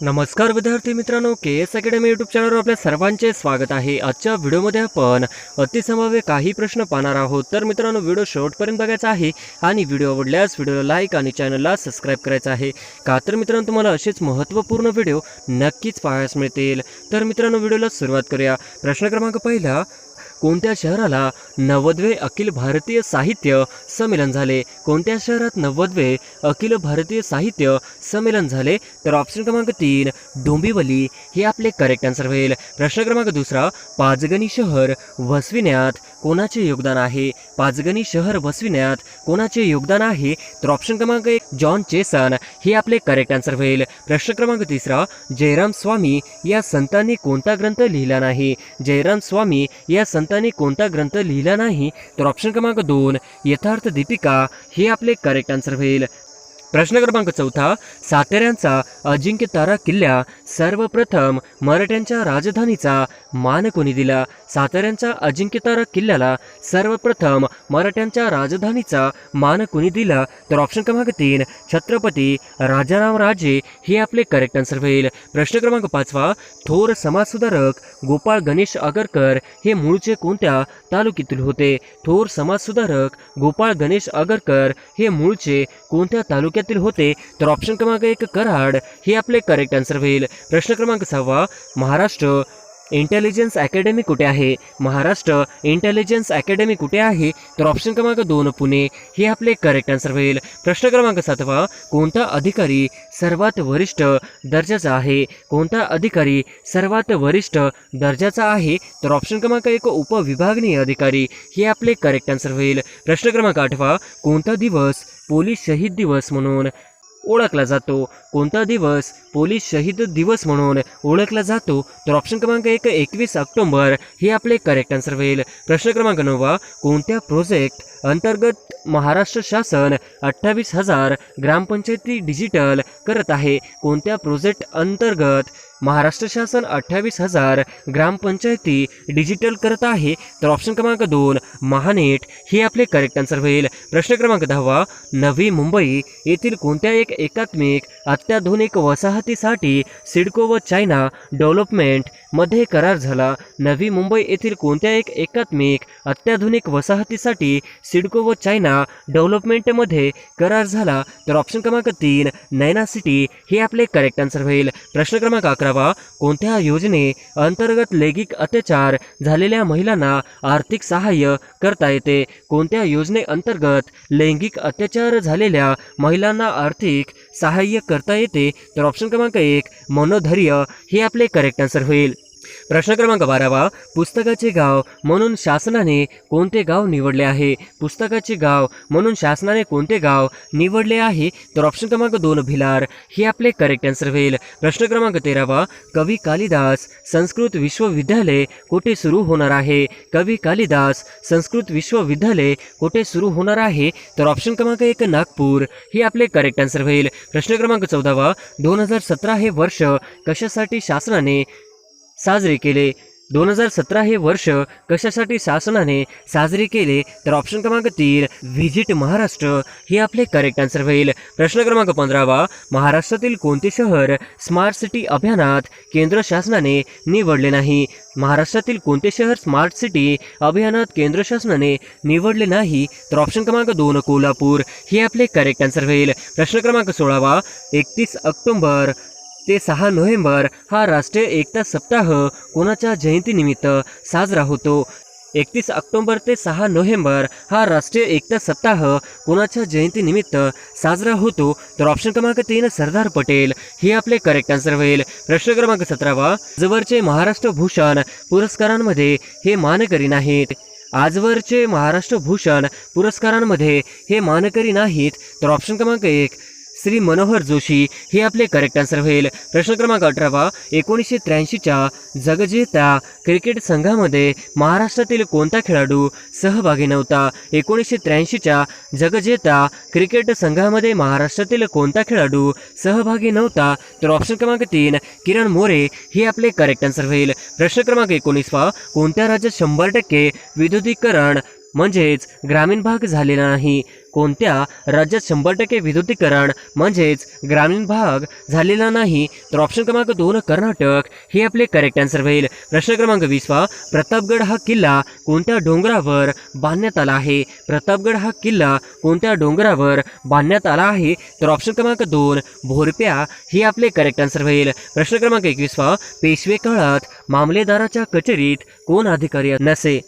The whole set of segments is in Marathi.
नमस्कार विद्यार्थी मित्रांनो, के एस अकॅडमी यूट्यूब चॅनलवर आपल्या सर्वांचे स्वागत आहे। आजच्या व्हिडिओमध्ये आपण अतिसंभाव्य काही प्रश्न पाहणार आहोत। तर मित्रांनो, व्हिडिओ शेवटपर्यंत बघायचा आहे आणि व्हिडिओ आवडल्यास व्हिडिओला लाईक आणि चॅनलला सबस्क्राईब करायचं आहे का तर मित्रांनो, तुम्हाला असेच महत्त्वपूर्ण व्हिडिओ नक्कीच पाहायला मिळतील। तर मित्रांनो, व्हिडिओला सुरुवात करूया। प्रश्न क्रमांक पहिला, कोणत्या शहराला 90वे अखिल भारतीय साहित्य संमेलन झाले? कोणत्या शहरात 90वे अखिल भारतीय साहित्य संमेलन झाले? तर ऑप्शन क्रमांक 3 डोंबिवली हे आपले करेक्ट आन्सर होईल। प्रश्न क्रमांक दुसरा, पाचगणी शहर वसविण्यात कोणाचे योगदान आहे? पाचगणी शहर वसविण्यात कोणाचे योगदान आहे? तर ऑप्शन क्रमांक 1 जॉन चेसन हे आपले करेक्ट आन्सर होईल। प्रश्न क्रमांक तिसरा, जयराम स्वामी या संतांनी कोणता ग्रंथ लिहिला नाही? जयराम स्वामी या संतांनी कोणता ग्रंथ लिहिला नाही? तर ऑप्शन क्रमांक 2 यथार्थ दीपिका हे आपले करेक्ट आन्सर होईल। प्रश्न क्रमांक चौथा, साताऱ्यांचा अजिंक्य तारा किल्ला सर्वप्रथम मराठ्यांच्या राजधानीचा मान कोणी दिला? साताऱ्यांच्या अजिंक्य तारा किल्ल्याला सर्वप्रथम मराठ्यांच्या राजधानीचा मान कोणी दिला? तर ऑप्शन क्रमांक 3 छत्रपती राजारामराजे हे आपले करेक्ट आन्सर होईल। प्रश्न क्रमांक 5, थोर समाजसुधारक गोपाळ गणेश आगरकर हे मूळचे कोणत्या तालुक्यातील होते? थोर समाजसुधारक गोपाळ गणेश आगरकर हे मूळचे कोणत्या तालुक्यातील होते? तर ऑप्शन क्रमांक 1 कराड हे आपले करेक्ट आन्सर होईल। प्रश्न क्रमांक 6, महाराष्ट्र इंटेलिजन्स अकॅडमी कुठे आहे? महाराष्ट्र इंटेलिजन्स अकॅडमी कुठे आहे? तर ऑप्शन क्रमांक 2 पुणे हे आपले करेक्ट आन्सर होईल। प्रश्न क्रमांक 7, कोणता अधिकारी सर्वात वरिष्ठ दर्जाचा आहे? कोणता अधिकारी सर्वात वरिष्ठ दर्जाचा आहे? तर ऑप्शन क्रमांक 1 उपविभागीय अधिकारी हे आपले करेक्ट आन्सर होईल। प्रश्न क्रमांक 8, कोणता दिवस पोलीस शहीद दिवस म्हणून ओळखला जातो? कोणता दिवस पोलीस शहीद दिवस म्हणून ओळखला जातो? तर ऑप्शन क्रमांक 1 21 ऑक्टोबर हे आपले करेक्ट आन्सर होईल। प्रश्न क्रमांक 9, कोणत्या प्रोजेक्ट अंतर्गत महाराष्ट्र शासन 28,000 ग्रामपंचायती डिजिटल करत आहे? कोणत्या प्रोजेक्ट अंतर्गत महाराष्ट्र शासन 28,000 ग्रामपंचायती डिजिटल करत आहे? तर ऑप्शन क्रमांक 2 महानेट हे आपले करेक्ट आन्सर होईल। प्रश्न क्रमांक 10, नवी मुंबई येथील कोणत्या एक एकात्मिक अत्याधुनिक वसाहतीसाठी सिडको व चायना डेव्हलपमेंट मध्ये करार झाला? नवी मुंबई येथील कोणत्या एक एकात्मिक अत्याधुनिक वसाहतीसाठी सिडको व चायना डेव्हलपमेंट मध्ये करार झाला? तर ऑप्शन क्रमांक 3 नैना सिटी हे आपले करेक्ट आन्सर होईल। प्रश्न क्रमांक 11, कोणत्या योजने अंतर्गत लैंगिक अत्याचार झालेल्या महिलांना आर्थिक सहाय्य करता येते? कोणत्या योजने अंतर्गत लैंगिक अत्याचार झालेल्या महिलांना आर्थिक सहाय्य करता येते? तर ऑप्शन क्रमांक 1 मनोधैर्य हे आपले करेक्ट आन्सर होईल। प्रश्न क्रमांक 12, पुस्तकाचे गाव म्हणून शासनाने कोणते गाव निवडले आहे? पुस्तकाचे गाव म्हणून शासनाने कोणते गाव निवडले आहे? तर ऑप्शन क्रमांक 2 भिलार हे आपले करेक्ट आन्सर होईल। प्रश्न क्रमांक 13, कवी कालिदास संस्कृत विश्वविद्यालय कुठे सुरू होणार आहे? कवी कालिदास संस्कृत विश्वविद्यालय कुठे सुरू होणार आहे? तर ऑप्शन क्रमांक 1 नागपूर हे आपले करेक्ट आन्सर होईल। प्रश्न क्रमांक 14, 2017 हे वर्ष कशासाठी शासनाने साजरे केले? 2017 हे वर्ष कशासाठी शासनाने साजरे केले? तर ऑप्शन क्रमांक 3 व्हिजिट महाराष्ट्र हे आपले करेक्ट आन्सर होईल। प्रश्न क्रमांक 15, महाराष्ट्रातील कोणते शहर स्मार्ट सिटी अभियानात केंद्र शासनाने निवडले नाही? महाराष्ट्रातील कोणते शहर स्मार्ट सिटी अभियानात केंद्र शासनाने निवडले नाही? तर ऑप्शन क्रमांक 2 कोल्हापूर हे आपले करेक्ट आन्सर होईल। प्रश्न क्रमांक 16, 31 ऑक्टोबर ते 6 नोव्हेंबर हा राष्ट्रीय एकता सप्ताह कोणाच्या जयंतीनिमित्त साजरा होतो? 31 ऑक्टोबर ते 6 नोव्हेंबर हा राष्ट्रीय एकता सप्ताह कोणाच्या जयंतीनिमित्त साजरा होतो? तर ऑप्शन क्रमांक 3 सरदार पटेल हे आपले करेक्ट आन्सर होईल। प्रश्न क्रमांक 17, आजवरचे महाराष्ट्र भूषण पुरस्कारांमध्ये हे मानकरी नाहीत? आजवरचे महाराष्ट्र भूषण पुरस्कारांमध्ये हे मानकरी नाहीत? तर ऑप्शन क्रमांक 1 श्री मनोहर जोशी हे आपले करेक्ट आन्सर होईल। प्रश्न क्रमांक 18, 1983च्या जगजेता क्रिकेट संघामध्ये महाराष्ट्रातील कोणता खेळाडू सहभागी नव्हता? 1983च्या जगजेता क्रिकेट संघामध्ये महाराष्ट्रातील कोणता खेळाडू सहभागी नव्हता? तर ऑप्शन क्रमांक 3 किरण मोरे हे आपले करेक्ट आन्सर होईल। प्रश्न क्रमांक 19, कोणत्या राज्यात 100% विद्युतीकरण म्हणजेच ग्रामीण भाग झालेला नाही? कोणत्या राज्यात 100% विद्युतीकरण म्हणजेच ग्रामीण भाग झालेला नाही? तर ऑप्शन क्रमांक 2 कर्नाटक हे आपले करेक्ट आन्सर होईल. प्रश्न क्रमांक 20 प्रतापगड हा किल्ला कोणत्या डोंगरावर बांधण्यात आला आहे? प्रतापगड हा किल्ला कोणत्या डोंगरावर बांधण्यात आला आहे? तर ऑप्शन क्रमांक 2 भोरप्या हे आपले करेक्ट आन्सर होईल. प्रश्न क्रमांक 21 पेशवे काळात मामलेदाराच्या कचेरीत कोण अधिकारी नसे?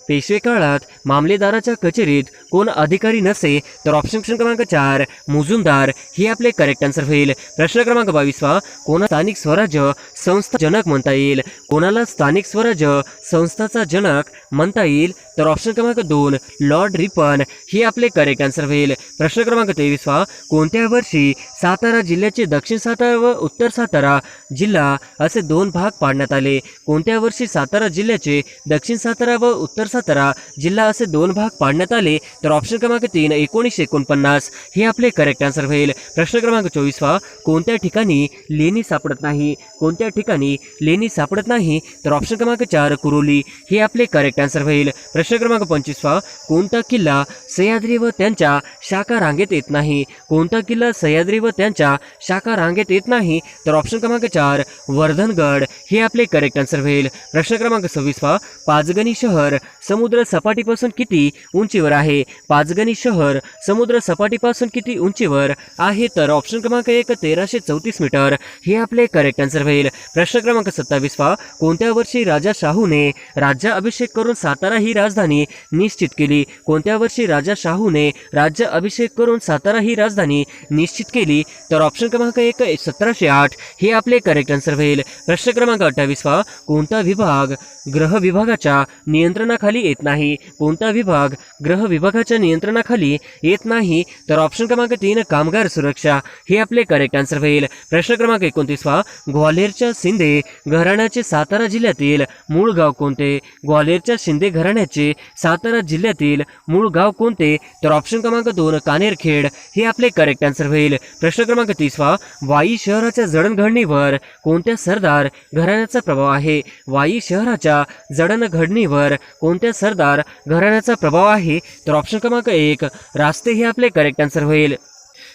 पेशवे काळात मामलेदाराच्या कचेरीत कोण अधिकारी नसे? तर ऑप्शन क्रमांक 4 मुजुमदार हे आपले करेक्ट आन्सर होईल. प्रश्न क्रमांक 22 कोणा स्थानिक स्वराज्य संस्था जनक म्हणता येईल? कोणाला स्थानिक स्वराज्य संस्थाचा जनक म्हणता येईल? तर ऑप्शन क्रमांक 2 लॉर्ड रिपन हे आपले करेक्ट आन्सर होईल. प्रश्न क्रमांक 23 कोणत्या वर्षी सातारा जिल्ह्याचे दक्षिण सातारा व उत्तर सातारा जिल्हा असे 2 भाग पाडण्यात आले? कोणत्या वर्षी सातारा जिल्ह्याचे दक्षिण सातारा व उत्तर सातारा जिल्हा असे 2 भाग पाडण्यात आले? तर ऑप्शन क्रमांक 3 1949 हे आपले करेक्ट आन्सर होईल. प्रश्न क्रमांक 24 कोणत्या ठिकाणी लेणी सापडत नाही? कोणत्या ठिकाणी लेणी सापडत नाही? तर ऑप्शन क्रमांक 4 कुरोली हे आपले करेक्ट आन्सर होईल. प्रश्न क्रमांक 25 कोणता किल्ला सह्याद्री व त्यांच्या शाखा रांगेत येत नाही? कोणता किल्ला सह्याद्री व त्यांच्या शाखा रांगेत येत नाही? तर ऑप्शन क्रमांक 4 वर्धनगड हे आपले करेक्ट आन्सर होईल. प्रश्न क्रमांक 26 पाचगणी शहर समुद्र सपाटीपासून किती उंचीवर आहे? पाचगणी शहर समुद्र सपाटीपासून किती उंचीवर आहे? तर ऑप्शन क्रमांक 1 1334 मीटर हे आपले करेक्ट आन्सर होईल. प्रश्न क्रमांक 27 कोणत्या वर्षी राजा शाहूने राज्याभिषेक करून सातारा ही राजधानी निश्चित केली? कोणत्या वर्षी राजा शाहूने राज्याभिषेक करून सातारा ही राजधानी निश्चित केली? तर ऑप्शन क्रमांक 1 1708 हे आपले करेक्ट आन्सर होईल. प्रश्न क्रमांक 28 कोणता विभाग गृह विभागाच्या नियंत्रणाखाली येत नाही? कोणता विभाग गृह विभागाच्या नियंत्रणाखाली येत नाही? तर ऑप्शन क्रमांक 3 कामगार सुरक्षा हे आपले करेक्ट आन्सर होईल. प्रश्न क्रमांक 29 ग्वाल्हेरच्या शिंदे घराण्याचे सातारा जिल्ह्यातील मूळ गाव कोणते? ग्वाल्हेरच्या शिंदे घराण्याचे सातारा जिल्ह्यातील मूळ गाव कोणते? तर ऑप्शन क्रमांक 2 कानेरखेड हे आपले करेक्ट आन्सर होईल. प्रश्न क्रमांक 30 वाई शहराच्या जडणघडणीवर कोणत्या सरदार घराण्याचा प्रभाव आहे? वाई शहराच्या जडणघडणीवर कोणत्या सरदार घराण्याचा प्रभाव आहे? तर ऑप्शन क्रमांक 1 रास्ते हे आपले करेक्ट आन्सर होईल.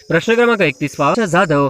प्रश्न क्रमांक 31 जाधव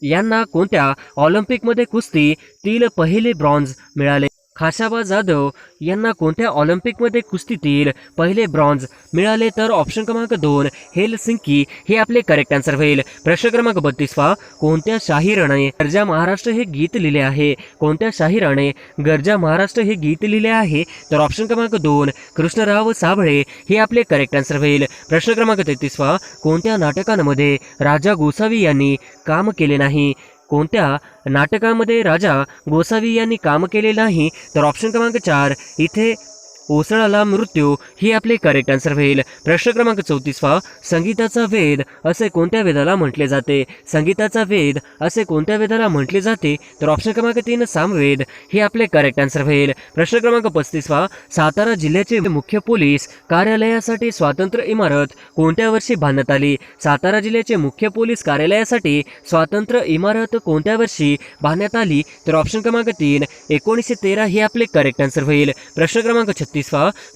यांना कोणत्या ऑलिम्पिकमध्ये कुस्तीतील पहिले ब्रॉन्झ मिळाले? खाशाबा जाधव यांना कोणत्या ऑलिम्पिकमध्ये कुस्तीतील पहिले ब्रॉन्झ मिळाले? तर ऑप्शन क्रमांक 2 हेलसिंकी हे आपले करेक्ट आन्सर होईल. प्रश्न क्रमांक 32 कोणत्या शाहिराने गरजा महाराष्ट्र हे गीत लिहिले आहे? कोणत्या शाहिराने गरजा महाराष्ट्र हे गीत लिहिले आहे? तर ऑप्शन क्रमांक 2 कृष्णराव साबळे हे आपले करेक्ट आन्सर होईल. प्रश्न क्रमांक 33 कोणत्या नाटकांमध्ये राजा गोसावी यांनी काम केले नाही? कोणत्या नाटकामध्ये राजा गोसावी यांनी काम केले नाही? तर ऑप्शन क्रमांक 4 इथे ओसळला मृत्यू ही आपले करेक्ट आन्सर होईल. प्रश्न क्रमांक 34 संगीताचा वेद असे कोणत्या वेदाला म्हटले जाते? संगीताचा वेद असे कोणत्या वेदाला म्हटले जाते? तर ऑप्शन क्रमांक 3 सामवेद हे आपले करेक्ट आन्सर होईल. प्रश्न क्रमांक 35 सातारा जिल्ह्याचे मुख्य पोलीस कार्यालयासाठी स्वतंत्र इमारत कोणत्या वर्षी बांधण्यात आली? सातारा जिल्ह्याचे मुख्य पोलीस कार्यालयासाठी स्वतंत्र इमारत कोणत्या वर्षी बांधण्यात आली? तर ऑप्शन क्रमांक 3 1913 हे आपले करेक्ट आन्सर होईल. प्रश्न क्रमांक 36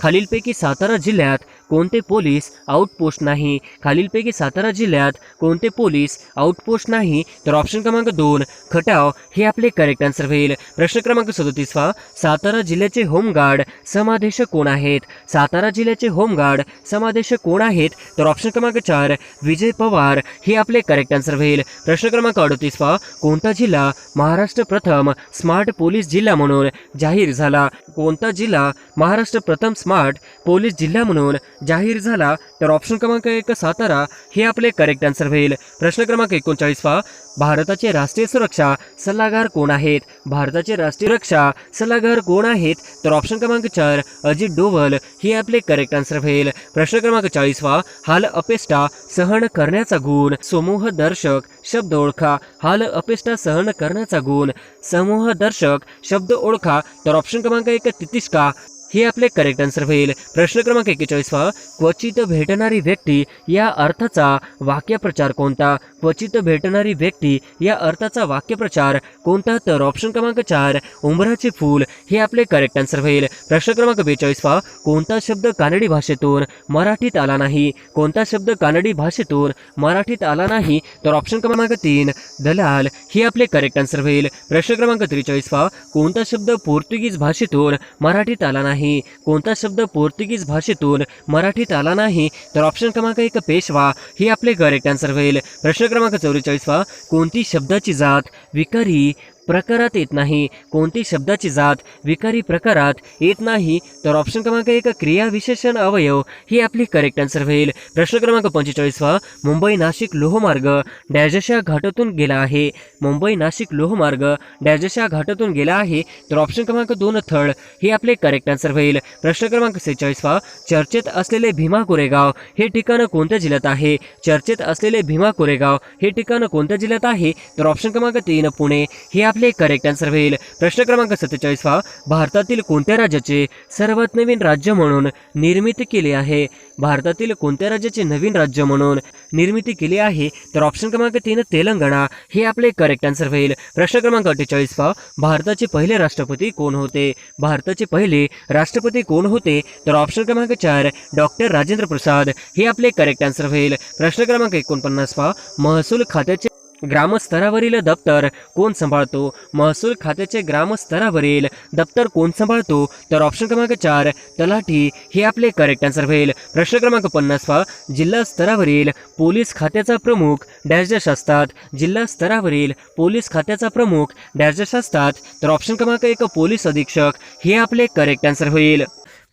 खालीलपैकी सातारा जिल्ह्यात कोणते पोलीस आउटपोस्ट नाही? खालीलपैकी सातारा जिल्ह्यात कोणते पोलीस आउटपोस्ट नाही? तर ऑप्शन क्रमांक 2 खटाव हे आपले करेक्ट आन्सर होईल. प्रश्न क्रमांक 37 सातारा जिल्ह्याचे होमगार्ड समादेशक कोण आहेत? सातारा जिल्ह्याचे होमगार्ड समादेशक कोण आहेत? तर ऑप्शन क्रमांक 4 विजय पवार हे आपले करेक्ट आन्सर होईल. प्रश्न क्रमांक 38 कोणता जिल्हा महाराष्ट्र प्रथम स्मार्ट पोलीस जिल्हा म्हणून जाहीर झाला? कोणता जिल्हा महाराष्ट्र प्रथम स्मार्ट पोलीस जिल्हा म्हणून जाहीर झाला? तर ऑप्शन क्रमांक 1 सातारा हे आपले करेक्ट आन्सर होईल. प्रश्न क्रमांक 39 भारताचे राष्ट्रीय सुरक्षा सल्लागार कोण आहेत? भारताचे राष्ट्रीय सुरक्षा सल्लागार कोण आहेत? तर ऑप्शन क्रमांक 4 अजित डोवल हे आपले करेक्ट आन्सर होईल. प्रश्न क्रमांक 40 हाल अपेष्टा सहन करण्याचा गुण समूह दर्शक शब्द ओळखा. हाल अपेष्टा सहन करण्याचा गुण समूह दर्शक शब्द ओळखा. तर ऑप्शन क्रमांक 1 तितिष्का हे आपले करेक्ट आन्सर होईल. प्रश्न क्रमांक 41 क्वचित भेटणारी व्यक्ती या अर्थाचा वाक्यप्रचार कोणता? क्वचित भेटणारी व्यक्ती या अर्थाचा वाक्यप्रचार कोणता? तर ऑप्शन क्रमांक 4 उंबराचे फूल हे आपले करेक्ट आन्सर होईल. प्रश्न क्रमांक 42 कोणता शब्द कानडी भाषेतून मराठीत आला नाही? कोणता शब्द कानडी भाषेतून मराठीत आला नाही? तर ऑप्शन क्रमांक 3 दलाल हे आपले करेक्ट आन्सर होईल. प्रश्न क्रमांक 43 कोणता शब्द पोर्तुगीज भाषेतून मराठीत आला नाही? कोणता शब्द पोर्तुगीज भाषेतून मराठीत आला नाही? तर ऑप्शन क्रमांक 1 पेशवा हे आपले करेक्ट आन्सर होईल. प्रश्न क्रमांक 44 कोणती शब्दाची जात विकारी प्रकारात येत नाही? कोणती शब्दाची जात विकारी प्रकारात येत नाही? तर ऑप्शन क्रमांक 1 क्रिया विशेषण अवयव हे आपली करेक्ट आन्सर होईल. प्रश्न क्रमांक 45 मुंबई नाशिक लोहमार्ग डॅशच्या घाटातून गेला आहे? मुंबई नाशिक लोहमार्ग डॅशच्या घाटातून गेला आहे? तर ऑप्शन क्रमांक 2 थळ हे आपले करेक्ट आन्सर होईल. प्रश्न क्रमांक 46 चर्चेत असलेले भीमा कोरेगाव हे ठिकाण कोणत्या जिल्ह्यात आहे? चर्चेत असलेले भीमा कोरेगाव हे ठिकाण कोणत्या जिल्ह्यात आहे? तर ऑप्शन क्रमांक 3 पुणे हे आपले करेक्ट आन्सर होईल. प्रश्न क्रमांक 47 भारतातील कोणत्या राज्याचे सर्वात नवीन राज्य म्हणून निर्मिती केली आहे? भारतातील कोणत्या राज्याचे नवीन राज्य म्हणून निर्मिती केली आहे? तर ऑप्शन क्रमांक 3 तेलंगणा हे आपले करेक्ट आन्सर होईल. प्रश्न क्रमांक 48 भारताचे पहिले राष्ट्रपती कोण होते? भारताचे पहिले राष्ट्रपती कोण होते? तर ऑप्शन क्रमांक 4 डॉक्टर राजेंद्र प्रसाद हे आपले करेक्ट आन्सर होईल. प्रश्न क्रमांक 49 महसूल खात्याचे ग्रामस्तरावरील दप्तर कोण सांभाळतो? महसूल खात्याचे ग्रामस्तरावरील दप्तर कोण सांभाळतो? तर ऑप्शन क्रमांक 4 तलाठी हे आपले करेक्ट आन्सर होईल. प्रश्न क्रमांक 50 जिल्हा स्तरावरील पोलीस खात्याचा प्रमुख डॅश असतात? जिल्हा स्तरावरील पोलीस खात्याचा प्रमुख डॅश असतात? तर ऑप्शन क्रमांक 1 पोलीस अधीक्षक हे आपले करेक्ट आन्सर होईल.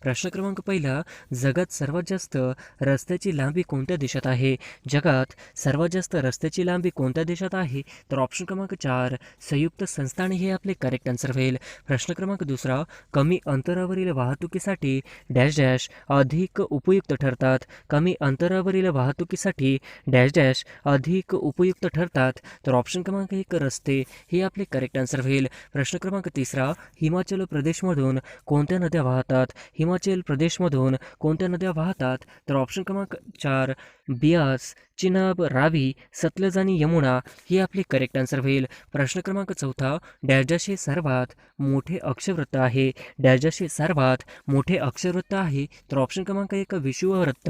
प्रश्न क्रमांक 1 जगात सर्वात जास्त रस्त्याची लांबी कोणत्या देशात आहे? जगात सर्वात जास्त रस्त्याची लांबी कोणत्या देशात आहे? तर ऑप्शन क्रमांक 4 संयुक्त संस्थाने हे आपले करेक्ट आन्सर होईल. प्रश्न क्रमांक 2 कमी अंतरावरील वाहतुकीसाठी डॅश डॅश अधिक उपयुक्त ठरतात? कमी अंतरावरील वाहतुकीसाठी डॅश डॅश अधिक उपयुक्त ठरतात? तर ऑप्शन क्रमांक 1 रस्ते हे आपले करेक्ट आन्सर होईल. प्रश्न क्रमांक 3 हिमाचल प्रदेशमधून कोणत्या नद्या वाहतात? हिमाचल प्रदेशमधून कोणत्या नद्या वाहतात? तर ऑप्शन क्रमांक 4 बियास, चिनाब, रावी, सतलज आणि यमुना हे आपले करेक्ट आन्सर होईल. प्रश्न क्रमांक 4 डॅश हे सर्वात मोठे अक्षरवृत्त आहे? डॅश हे सर्वात मोठे अक्षरवृत्त आहे? तर ऑप्शन क्रमांक 1 विषुववृत्त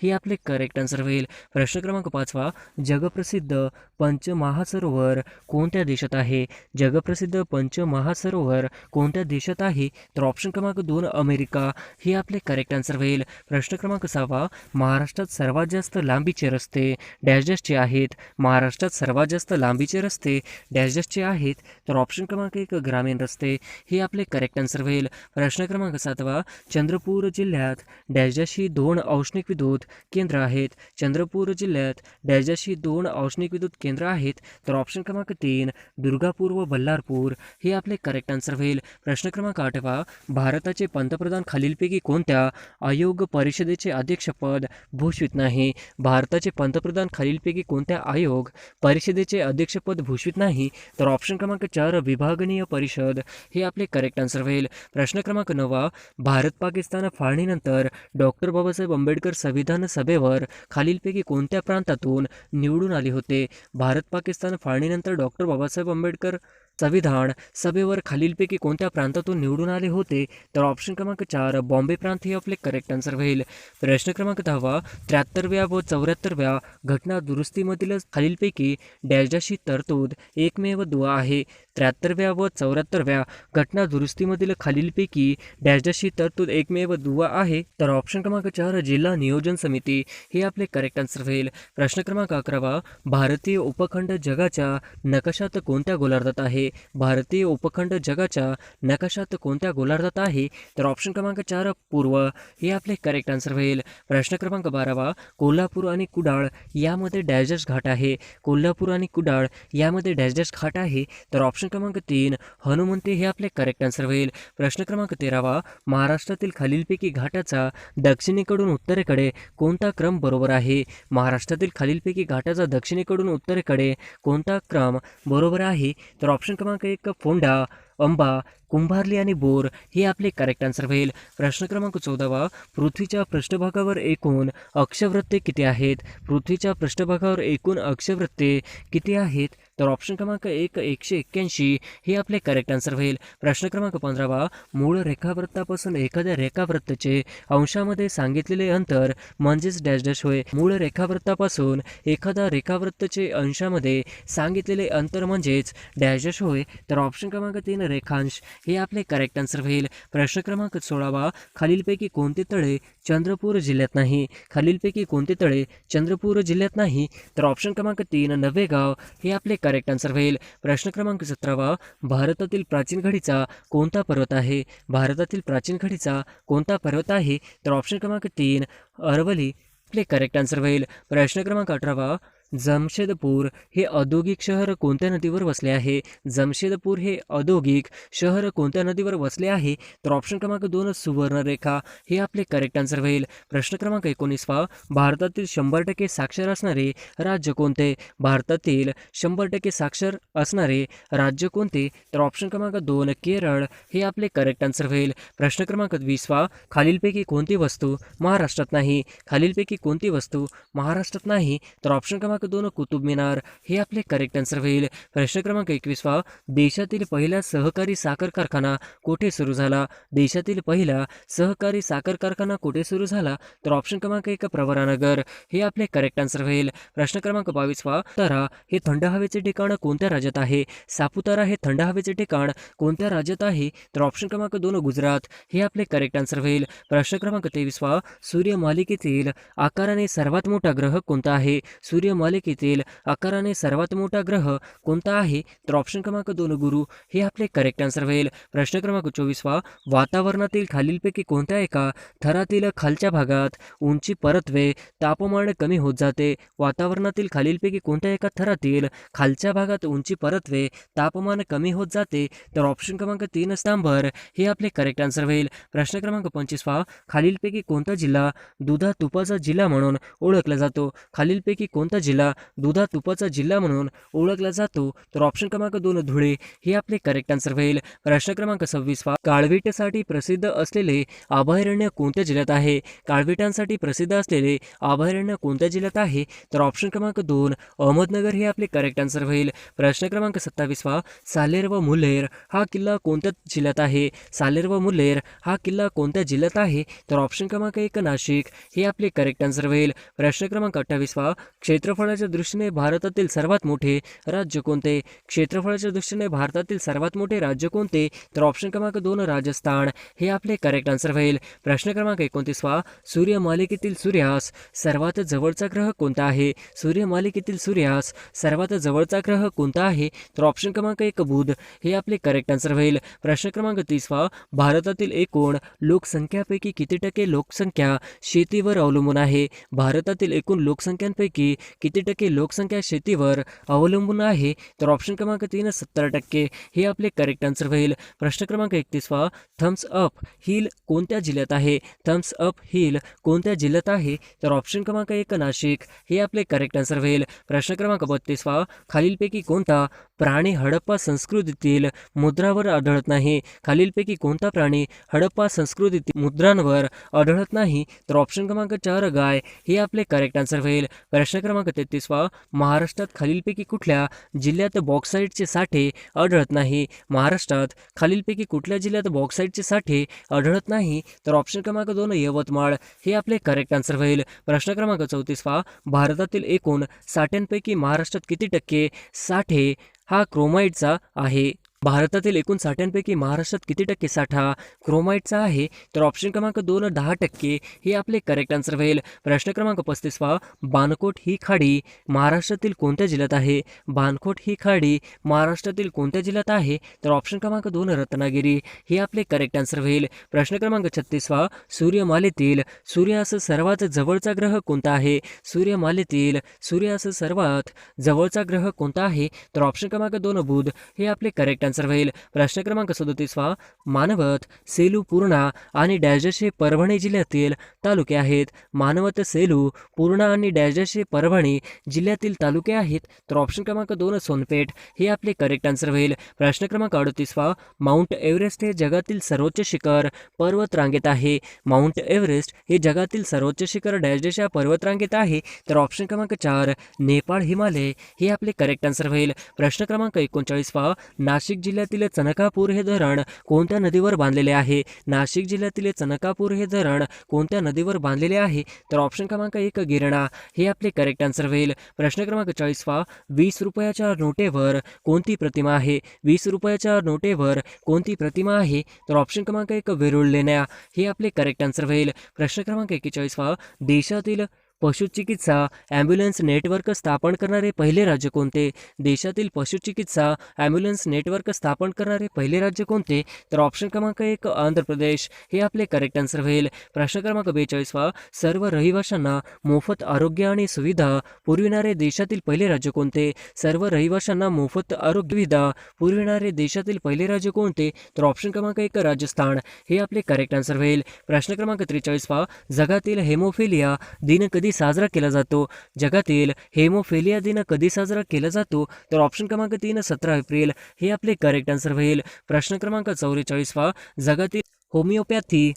हे आपले करेक्ट आन्सर होईल. प्रश्न क्रमांक 5 जगप्रसिद्ध पंचमहासरोवर कोणत्या देशात आहे? जगप्रसिद्ध पंचमहासरोवर कोणत्या देशात आहे? तर ऑप्शन क्रमांक 2 अमेरिका हे आपले करेक्ट आन्सर होईल. प्रश्न क्रमांक 6 महाराष्ट्रात सर्वात जास्त लांबीचे रस्ते डॅश डॅशचे आहेत? महाराष्ट्रात सर्वात जास्त लांबीचे रस्ते डॅश डॅशचे आहेत? तर ऑप्शन क्रमांक 1 ग्रामीण रस्ते हे आपले करेक्ट आन्सर होईल. प्रश्न क्रमांक 7 चंद्रपूर जिल्ह्यात डॅश डॅश ही 2 औष्णिक विद्युत केंद्र आहेत? चंद्रपूर जिल्ह्यात डॅश डॅश ही 2 औष्णिक विद्युत केंद्र आहेत? तर ऑप्शन क्रमांक 3 दुर्गापूर व बल्लारपूर हे आपले करेक्ट आन्सर होईल. प्रश्न क्रमांक 8 भारताचे पंतप्रधान खालीलपैकी कोणत्या आयोग परिषदेचे अध्यक्षपद भूषवित नाही? भारताचे पंतप्रधान खालीलपैकी कोणत्या आयोग परिषदेचे अध्यक्षपद भूषवित नाही? तर ऑप्शन क्रमांक 4 विभागनीय परिषद हे आपले करेक्ट आन्सर होईल. प्रश्न क्रमांक 9 भारत पाकिस्तान फाळणीनंतर डॉक्टर बाबासाहेब आंबेडकर संविधान सभेवर खालीलपैकी कोणत्या प्रांतातून निवडून आले होते? भारत पाकिस्तान फाळणीनंतर डॉक्टर बाबासाहेब आंबेडकर संविधान सभेवर खालीलपैकी कोणत्या प्रांतातून निवडून आले होते? तर ऑप्शन क्रमांक 4 बॉम्बे प्रांत हे आपले करेक्ट आन्सर होईल. प्रश्न क्रमांक 10 73व्या व 74व्या घटना दुरुस्तीमधील खालीलपैकी डॅश डॅश ही तरतूद एकमेव दुवा आहे? 73व्या व 74व्या घटना दुरुस्तीमधील खालीलपैकी डॅश डॅश ही तरतूद एकमेव दुवा आहे? तर ऑप्शन क्रमांक 4 जिल्हा नियोजन समिती हे आपले करेक्ट आन्सर होईल. प्रश्न क्रमांक 11 भारतीय उपखंड जगाच्या नकाशात कोणत्या गोलार्धात आहे? भारतीय उपखंड जगाच्या नकाशात कोणत्या गोलार्धात आहे? तर ऑप्शन क्रमांक 4 पूर्व हे आपले करेक्ट आन्सर होईल. प्रश्न क्रमांक 12 कोल्हापूर आणि कुडाळ यामध्ये डॅश डॅश घाट आहे? कोल्हापूर आणि कुडाळ यामध्ये डॅश डॅश घाट आहे? तर ऑप्शन क्रमांक 3 हनुमंते हे आपले करेक्ट आन्सर होईल. प्रश्न क्रमांक 13 महाराष्ट्रातील खालीलपैकी घाटाचा दक्षिणेकडून उत्तरेकडे कोणता क्रम बरोबर आहे? महाराष्ट्रातील खालीलपैकी घाटाचा दक्षिणेकडून उत्तरेकडे कोणता क्रम बरोबर आहे? तर ऑप्शन क्रमांक 1 फोंडा, अंबा, कुंभारली आणि बोर हे आपले करेक्ट आन्सर होईल. प्रश्न क्रमांक 14, पृथ्वीच्या पृष्ठभागावर एकूण अक्षवृत्ते किती आहेत? पृथ्वीच्या पृष्ठभागावर एकूण अक्षवृत्ते किती आहेत? तर ऑप्शन क्रमांक 1 181 हे आपले करेक्ट आन्सर होईल. प्रश्न क्रमांक 15, मूळ रेखावृत्तापासून एखाद्या रेखावृत्ताचे अंशामध्ये सांगितलेले अंतर म्हणजेच डॅश डॅश होय. मूळ रेखावृत्तापासून एखादा रेखावृत्ताचे अंशामध्ये सांगितलेले अंतर म्हणजेच डॅश डॅश होय. तर ऑप्शन क्रमांक 3 रेखांश हे आपले करेक्ट आन्सर होईल. प्रश्न क्रमांक 16, खालीलपैकी कोणते तळे चंद्रपूर जिल्ह्यात नाही? खालीलपैकी कोणते तळे चंद्रपूर जिल्ह्यात नाही? तर ऑप्शन क्रमांक 3 नवेगाव हे आपले करेक्ट आन्सर होईल. प्रश्न क्रमांक 17, भारतातील प्राचीन घडीचा कोणता पर्वत आहे? भारतातील प्राचीन घडीचा कोणता पर्वत आहे? तर ऑप्शन क्रमांक 3 अरवली आपले करेक्ट आन्सर होईल. प्रश्न क्रमांक 18, जमशेदपूर हे औद्योगिक शहर कोणत्या नदीवर वसले आहे? जमशेदपूर हे औद्योगिक शहर कोणत्या नदीवर वसले आहे? तर ऑप्शन क्रमांक 2 सुवर्णरेखा हे आपले करेक्ट आन्सर होईल. प्रश्न क्रमांक 19, भारतातील 100% साक्षर असणारे राज्य कोणते? भारतातील 100% साक्षर असणारे राज्य कोणते? तर ऑप्शन क्रमांक 2 केरळ हे आपले करेक्ट आन्सर होईल. प्रश्न क्रमांक 20, खालीलपैकी कोणती वस्तू महाराष्ट्रात नाही? खालीलपैकी कोणती वस्तू महाराष्ट्रात नाही? तर ऑप्शन क्रमांक 2 कुतुब मिनार हे आपले करेक्ट आन्सर होईल. प्रश्न क्रमांक 21, देशातील पहिला सहकारी साखर कारखाना कोठे सुरू झाला? देशातील पहिला सहकारी साखर कारखाना कोठे सुरू झाला? तर ऑप्शन क्रमांक 1 प्रवरानगर हे आपले करेक्ट आन्सर होईल. प्रश्न क्रमांक 22, सापुतारा हे थंड हवेचे ठिकाण कोणत्या राज्यात आहे? सापुतारा हे थंड हवेचे ठिकाण कोणत्या राज्यात आहे? तर ऑप्शन क्रमांक 2 गुजरात हे आपले करेक्ट आन्सर होईल. प्रश्न क्रमांक 23, सूर्यमालिकेतील आकाराने सर्वात मोठा ग्रह कोणता आहे? सूर्यमालिकेतील आकाराने सर्वात मोठा ग्रह कोणता आहे? तर ऑप्शन क्रमांक 2 गुरु हे आपले करेक्ट आन्सर होईल. प्रश्न क्रमांक 24, वातावरणातील खालीलपैकी कोणत्या एका थरातील खालच्या भागात उंची परत्वे तापमान कमी होत जाते? वातावरणातील खालीलपैकी कोणत्या एका थरातील खालच्या भागात उंची परत्वे तापमान कमी होत जाते? तर ऑप्शन क्रमांक 3 स्तंभर हे आपले करेक्ट आन्सर होईल. प्रश्न क्रमांक 25, खालीलपैकी कोणता जिल्हा दुधा तुपाचा जिल्हा म्हणून ओळखला जातो? खालीलपैकी कोणता जिल्हा दुधा तुपाचा जिल्हा म्हणून ओळखला जातो? तर ऑप्शन क्रमांक 2 धुळे हे आपले करेक्ट आन्सर होईल. प्रश्न क्रमांक 26, काळवीटासाठी प्रसिद्ध असलेले अभयारण्य कोणत्या जिल्ह्यात आहे? काळविटांसाठी प्रसिद्ध असलेले अभयारण्य कोणत्या जिल्ह्यात आहे? तर ऑप्शन क्रमांक 2 अहमदनगर हे आपले करेक्ट आन्सर होईल. प्रश्न क्रमांक 27, सालेर व मुल्हेर हा किल्ला कोणत्या जिल्ह्यात आहे? सालेर व मुल्हेर हा किल्ला कोणत्या जिल्ह्यात आहे? तर ऑप्शन क्रमांक 1 नाशिक हे आपले करेक्ट आन्सर होईल. प्रश्न क्रमांक 28, क्षेत्रफळाच्या दृष्टीने भारतातील सर्वात मोठे राज्य कोणते? क्षेत्रफळाच्या दृष्टीने भारतातील सर्वात मोठे राज्य कोणते? तर ऑप्शन क्रमांक 2 राजस्थान हे आपले करेक्ट आन्सर होईल. प्रश्न क्रमांक 29, सूर्यमालिकेतील सूर्यास सर्वात जवळचा ग्रह कोणता आहे? सूर्यमालिकेतील सूर्यास सर्वात जवळचा ग्रह कोणता आहे? तर ऑप्शन क्रमांक 1 बुध हे आपले करेक्ट आन्सर होईल. प्रश्न क्रमांक 30, भारतातील एकूण लोकसंख्यापैकी किती टक्के लोकसंख्या शेतीवर अवलंबून आहे? भारतातील एकूण लोकसंख्यांपैकी किती टक्के लोकसंख्या शेतीवर अवलंबून आहे? तर ऑप्शन क्रमांक 3 70% हे आपले करेक्ट आन्सर होईल. प्रश्न क्रमांक 31, थम्स अप हिल कोणत्या जिल्ह्यात आहे? थम्स अप हिल कोणत्या जिल्ह्यात आहे? तर ऑप्शन क्रमांक 1 नाशिक हे आपले करेक्ट आन्सर होईल. प्रश्न क्रमांक 32, खालीलपैकी कोणता प्राणी हडप्पा संस्कृतीतील मुद्रावर आढळत नाही? खालीलपैकी कोणता प्राणी हडप्पा संस्कृतीतील मुद्रांवर आढळत नाही? तर ऑप्शन क्रमांक 4 गाय हे आपले करेक्ट आन्सर होईल. प्रश्न क्रमांक 33, महाराष्ट्रात खालीलपैकी कुठल्या जिल्ह्यात बॉक्साईटचे साठे आढळत नाही? महाराष्ट्रात खालीलपैकी कुठल्या जिल्ह्यात बॉक्साईटचे साठे आढळत नाही? तर ऑप्शन क्रमांक 2 यवतमाळ हे आपले करेक्ट आन्सर होईल. प्रश्न क्रमांक 34, भारतातील एकूण साठ्यांपैकी महाराष्ट्रात किती टक्के साठे हा क्रोमाइटचा आहे? भारतातील एकूण साठ्यांपैकी महाराष्ट्रात किती टक्के साठा क्रोमाइटचा आहे? तर ऑप्शन क्रमांक 2 10% हे आपले करेक्ट आन्सर होईल. प्रश्न क्रमांक 35, बाणकोट ही खाडी महाराष्ट्रातील कोणत्या जिल्ह्यात आहे? बाणकोट ही खाडी महाराष्ट्रातील कोणत्या जिल्ह्यात आहे? तर ऑप्शन क्रमांक 2 रत्नागिरी हे आपले करेक्ट आन्सर होईल. प्रश्न क्रमांक 36, सूर्यमालेतील सूर्यास सर्वात जवळचा ग्रह कोणता आहे? सूर्यमालेतील सूर्यास सर्वात जवळचा ग्रह कोणता आहे? तर ऑप्शन क्रमांक 2 बुध हे आपले करेक्ट आन्सर होईल. प्रश्न क्रमांक 37 मानवत, सेलू, पूर्णा आणि डॅश डॅश हे परभणी जिल्ह्यातील तालुके आहेत. मानवत, सेलू, पूर्णा आणि डॅश डॅश हे परभणी जिल्ह्यातील तालुके आहेत. तर ऑप्शन क्रमांक 2 सोनपेठ हे आपले करेक्ट आन्सर होईल. प्रश्न क्रमांक 38 माउंट एव्हरेस्ट हे जगातील सर्वोच्च शिखर पर्वत रांगेत आहे. माउंट एव्हरेस्ट हे जगातील सर्वोच्च शिखर डॅश डॅश या पर्वत रांगेत आहे. तर ऑप्शन क्रमांक 4 नेपाळ, हिमालय हे आपले करेक्ट आन्सर होईल. प्रश्न क्रमांक 39 नाशिक जिल्ह्यातील चनकापूर हे धरण कोणत्या नदीवर बांधलेले आहे. नाशिक जिल्ह्यातील चनकापूर हे धरण कोणत्या नदीवर बांधलेले आहे. तर ऑप्शन क्रमांक 1 गिरणा हे आपले करेक्ट आन्सर होईल. प्रश्न क्रमांक 40 20 रुपयाच्या नोटेवर कोणती प्रतिमा आहे. 20 रुपयाच्या नोटेवर कोणती प्रतिमा आहे. तर ऑप्शन क्रमांक 1 वेरूळ लेण्या हे आपले करेक्ट आन्सर होईल. प्रश्न क्रमांक 41 देशातील पशुचिकित्सा ॲम्ब्युलन्स नेटवर्क स्थापन करणारे पहिले राज्य कोणते. देशातील पशुचिकित्सा ॲम्ब्युलन्स नेटवर्क स्थापन करणारे पहिले राज्य कोणते. तर ऑप्शन क्रमांक 1 आंध्र प्रदेश हे आपले करेक्ट आन्सर होईल. प्रश्न क्रमांक 42 सर्व रहिवाशांना मोफत आरोग्य आणि सुविधा पुरविणारे देशातील पहिले राज्य कोणते. सर्व रहिवाशांना मोफत आरोग्य सुविधा पुरविणारे देशातील पहिले राज्य कोणते. तर ऑप्शन क्रमांक 1 राजस्थान हे आपले करेक्ट आन्सर होईल. प्रश्न क्रमांक 43 जगातील हेमोफिलिया दिन कधी साजरा केला जातो. जगातील हेमोफिलिया दिन कधी साजरा केला जातो. तर ऑप्शन क्रमांक 3 17 एप्रिल हे आपले करेक्ट आन्सर होईल. प्रश्न क्रमांक 44 जगातील होमिओपॅथी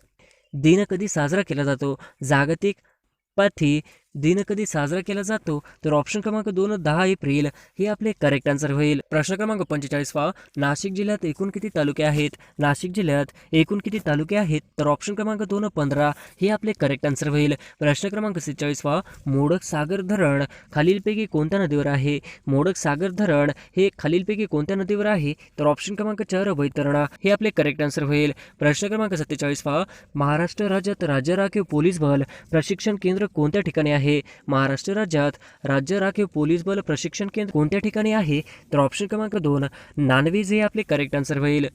दिन कधी साजरा केला जातो. जागतिक पॅथी दिन कधी साजरा केला जातो. तर ऑप्शन क्रमांक 2 10 एप्रिल हे आपले करेक्ट आन्सर होईल. प्रश्न क्रमांक 45 नाशिक जिल्ह्यात एकूण किती तालुके आहेत. नाशिक जिल्ह्यात एकूण किती तालुके आहेत. तर ऑप्शन क्रमांक 2 15 हे आपले करेक्ट आन्सर होईल. प्रश्न क्रमांक 46 मोडक सागर धरण खालीलपैकी कोणत्या नदीवर आहे. मोडक सागर धरण हे खालीलपैकी कोणत्या नदीवर आहे. तर ऑप्शन क्रमांक 4 वैतरणा हे आपले करेक्ट आन्सर होईल. प्रश्न क्रमांक 47 महाराष्ट्र राज्यात राज्य राखीव पोलीस बल प्रशिक्षण केंद्र कोणत्या ठिकाणी आहे. महाराष्ट्र राज्यात राज्य राखीव पोलीस बल प्रशिक्षण केंद्र कोणत्या ठिकाणी आहे. तर ऑप्शन क्रमांक 2 नानवीज हे आपले करेक्ट आन्सर होईल.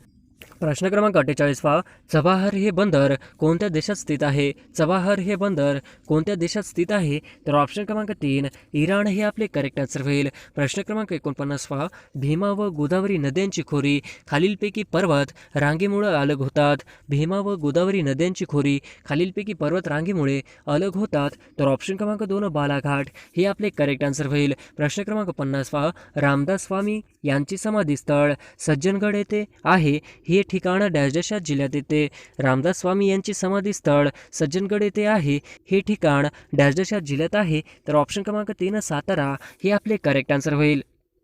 प्रश्न क्रमांक 48 चबाहार हे बंदर कोणत्या देशात स्थित आहे. चबाहार हे बंदर कोणत्या देशात स्थित आहे. तर ऑप्शन क्रमांक 3 इराण हे आपले करेक्ट आन्सर होईल. प्रश्न क्रमांक 49 भीमा व गोदावरी नद्यांची खोरी खालीलपैकी पर्वत रांगेमुळे अलग होतात. भीमा व गोदावरी नद्यांची खोरी खालीलपैकी पर्वत रांगेमुळे अलग होतात. तर ऑप्शन क्रमांक 2 बालाघाट हे आपले करेक्ट आन्सर होईल. प्रश्न क्रमांक 50 रामदास स्वामी यांची समाधी स्थळ सज्जनगड येथे आहे. हे ठिकाण डॅश डॅश या जिल्ह्यात येते. रामदास स्वामी यांची समाधी स्थळ सज्जनगड येथे आहे. हे ठिकाण डॅश डॅश या जिल्ह्यात आहे. तर ऑप्शन क्रमांक 3 सातारा हे आपले करेक्ट आन्सर होईल.